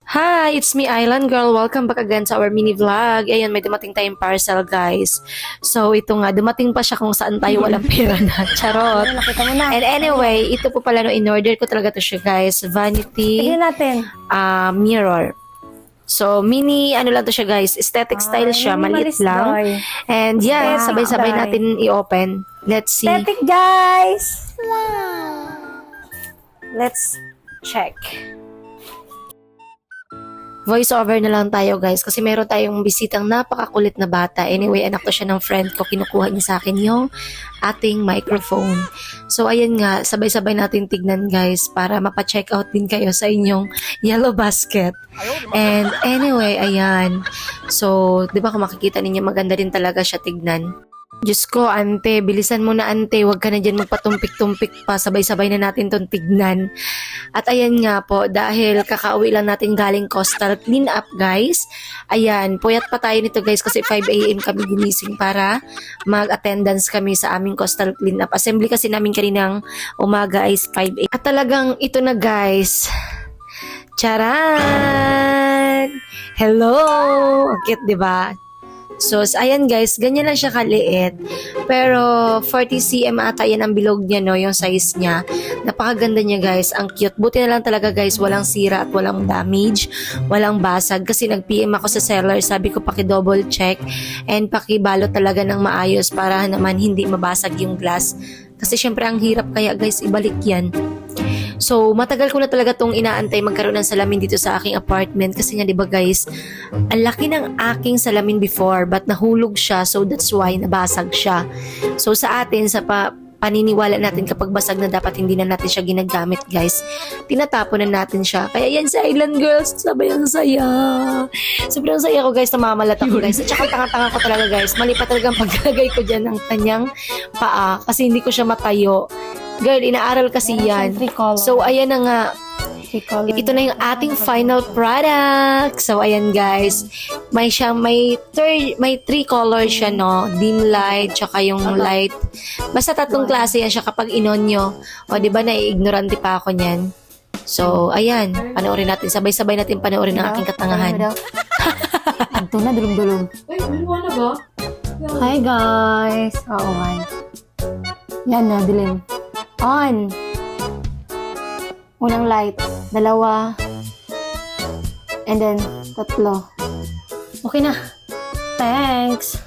Hi, it's me, Island Girl. Welcome back again sa our mini vlog. Ayan, may dumating tayong parcel, guys. So, ito nga, dumating pa siya kung saan tayo walang pera na. Charot. Nakita mo na. And anyway, ito po pala no, in-order ko talaga to siya, guys. Vanity Tignan natin. mirror. So, mini, ano lang to siya, guys. Aesthetic style siya, maliit lang. And yeah, Wow. sabay-sabay natin i-open. Let's see. Aesthetic, guys! Wow! Let's check. Voice over na lang tayo, guys, kasi meron tayong bisitang napakakulit na bata. Anyway, anak to siya ng friend ko. Kinukuha niya sa akin yung ating microphone. So, ayan nga, sabay-sabay natin tignan, guys, para mapa-check out din kayo sa inyong yellow basket. And anyway, ayan. So, di ba kung makikita ninyo, maganda din talaga siya tignan. Diyos ko, ante, bilisan mo na, ante. Huwag ka na dyan magpatumpik-tumpik pa. Sabay-sabay na natin tong tignan. At ayan nga po, dahil kakauwi lang natin galing coastal clean up, guys. Ayan, puyat pa tayo nito, guys, kasi 5 a.m. kami ginising para mag-attendance kami sa aming coastal clean up. Assembly kasi namin kaninang umaga is 5 a.m. At talagang ito na, guys. Charan! Hello! Ang cute, diba? So, ayan guys, ganyan lang siya kaliit. Pero, 40 cm ata yan ang bilog niya, no? Yung size niya. Napakaganda niya, guys. Ang cute. Buti na lang talaga, guys, walang sira at walang damage. Walang basag. Kasi nag-PM ako sa seller. Sabi ko, paki-double check and paki-balot talaga ng maayos para naman hindi mabasag yung glass. Kasi syempre, ang hirap kaya, guys, ibalik yan. So, matagal ko na talaga tong inaantay magkaroon ng salamin dito sa aking apartment kasi nga 'di ba guys, ang laki ng aking salamin before but nahulog siya, so that's why nabasag siya. So sa atin sa paniniwala natin kapag basag na dapat hindi na natin siya ginagamit, guys. Tinatapon na natin siya. Kaya yan sa Island Girls, sabay ang saya. Sobrang saya ko, guys, namamalat ako, guys. At saka tanga-tanga ko talaga, guys. Mali pa talagang paglalagay ko dyan ng kanyang paa kasi hindi ko siya matayo. Girl, inaaral kasi yan. So, ayan na nga. Ito na yung ating final product. So, ayan guys. May 3 colors siya, no? Dim light, tsaka yung light. Basta tatlong klase yan siya kapag inon nyo. O, di ba, nai-ignorante pa ako niyan. So, ayan. Panoorin natin. Sabay-sabay natin panoorin ang aking katangahan. Ito na, dulog-dulog. Ay, ano na ba? Hi, guys. Oo, hi. Yan na, dilim. On. Unang light. 2. And then, 3. Okay na. Thanks.